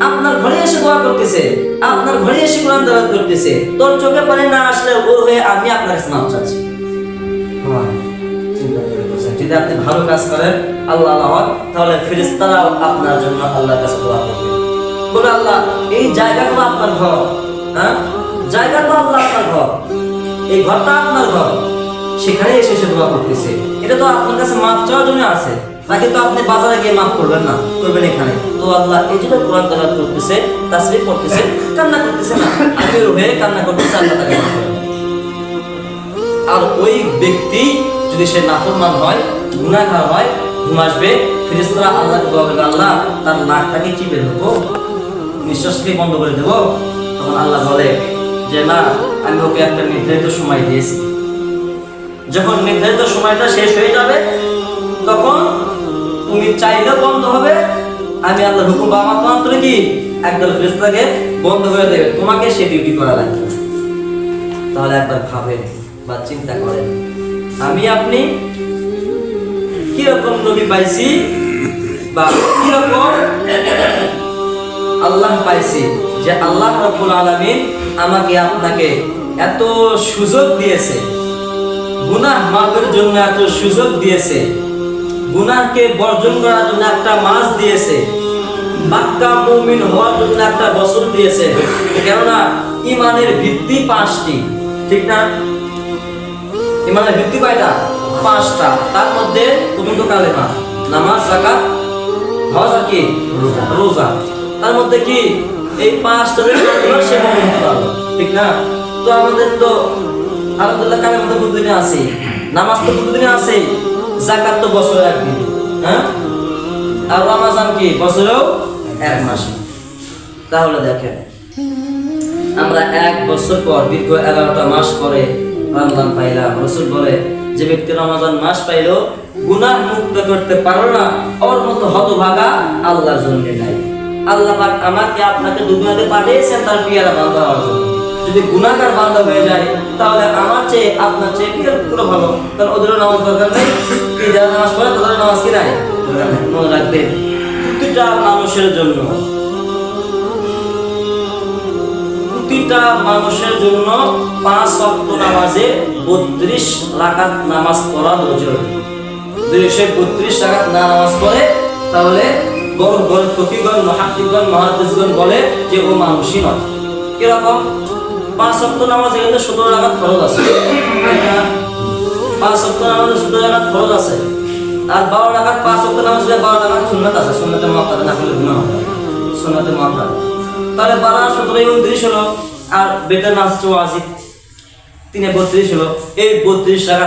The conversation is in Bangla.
আপনার ঘরে এসে দোয়া করতেছে, আপনার ঘরে এসে কোরআন তেলাওয়াত করতেছে, তোর চোখে পানি না আসলে ওর হয়ে আমি আপনার কাছে মাফ চাচ্ছি। চিন্তা করে বলছেন, যদি আপনি ভালো কাজ করেন আল্লাহ তাহলে ফেরেশতারাও আপনার জন্য আল্লাহর কাছে দোয়া করবে, বলে আল্লাহ এই জায়গাটা তো আপনার ঘর, হ্যাঁ জায়গা তো আল্লাহ আপনার ঘর, এই ঘরটা আপনার ঘর, সেখানে এসে এসে দোয়া করতেছে, এটা তো আপনার কাছে মাফ চাওয়ার জন্য আছে, তাকে তো আপনি বাজারে গিয়ে মাফ করবেন না, করবেন এখানে। তো আল্লাহ এই যে কোরআন তেলাওয়াত করতেছে, তাসবিহ করতেছে, কান্না করতেছে না, আমি রুহে কান্না করতেছে, আল্লাহ তাকে মাফ করবেন। আর ওই ব্যক্তি যদি সে নাফরমান হয়, গুনাহগার হয়, ঘুম আসবে, ফেরেশতারা আল্লাহকে দোয়া করবে, আল্লাহ তার নাকটাকে চিপে দেবো, নিঃশ্বাসকে বন্ধ করে দেবো। তখন আল্লাহ বলে যে না, আমি ওকে একটা নির্ধারিত সময় দিয়েছি, যখন নির্ধারিত সময়টা শেষ হয়ে যাবে তখন তুমি চাইলেও বন্ধ হবে, আমি আল্লাহ হুকুম বা আমার মাত্র কি একদল ফেরেশতাকে বন্ধ করে দেবে, তোমাকে সে ডিউটি করা লাগবে। তাহলে একবার ভাবেন বা চিন্তা করেন, আমি আপনি কিরকম নবী পাইছি বা কিরকম আল্লাহ পাইছি, যে আল্লাহ রাব্বুল আলামিন আমাকে আপনাকে এত সুযোগ দিয়েছে, গুনাহ মাফের জন্য এত সুযোগ দিয়েছে, গুনাহকে বর্জন করার জন্য একটা মাস দিয়েছে, পাক্কা মুমিন হওয়ার জন্য একটা বছর দিয়েছে। কেননা ঈমানের ভিত্তি 5টি, ঠিক না? ঈমানের ভিত্তি কয়টা? 5টা। তার মধ্যে প্রথম তো কালেমা, নামাজ, যাকাত, হজ আর কি রোজা। তার মধ্যে কি এই 5টা সে মুমিন হতে পারবে, ঠিক না? তো আমাদের তো আলহামদুলিল্লাহ কালেমা তো প্রতিদিনে আছে, নামাজ তো প্রতিদিনে আছে, যাকাত তো বছরে একদিন, হ্যাঁ, আর রমজান কি বছরেও 1 মাস। তাহলে দেখেন আমরা 1 বছর পর দীর্ঘ 11টা মাস পরে রমজান পাইলাম। রাসূল বলে যে ব্যক্তি রমজান মাস পাইলো গুনাহ মুক্ত করতে পারো না, ওর মতো হতভাগা আল্লাহর জন্য নাই। আল্লাহ পাক আমাকে আপনাকে দুনিয়াতে পাঠিয়েছেন তার পিয়ারা বান্দা হওয়ার জন্য। যদি গুনাহগার বান্দা হয়ে যায় তাহলে আমার চেয়ে আপনার চেয়ে পুরো ভালো, কারণ ওদেরও নামাজ দরকার নেই, কি যারা নামাজ পড়ে তাদের নামাজ কি নাই দরকার নেই। মনে রাখবেন প্রতিটা মানুষের জন্য, প্রতিটা মানুষের জন্য 5 ওয়াক্ত নামাজে 32 রাকাত নামাজ পড়া জরুরি। 232 রাকাত না নামাজ পড়ে তাহলে বড় বড় ফকিহগণ, মুহাদ্দিসগণ, মুহাদ্দিসগণ বলে যে ও মানুষই নয়। কিরকম? 5 ওয়াক্ত নামাজে কিন্তু 17 রাকাত ফরজ আছে, 5 ওয়াক্ত নামাজে 17 রাকাত ফরজ আছে, আর 12 রাকাত 5 ওয়াক্ত নামাজে 12 রাকাত সুন্নাত আছে, সুন্নাতে মুআক্কাদা না করলে গুনাহ হবে, সুন্নাতে মুআক্কাদা। তাহলে 12 17 29 হলো, আর বেটার নামাজ ওয়াজিব 3 32 হলো, এই 32 রাকাত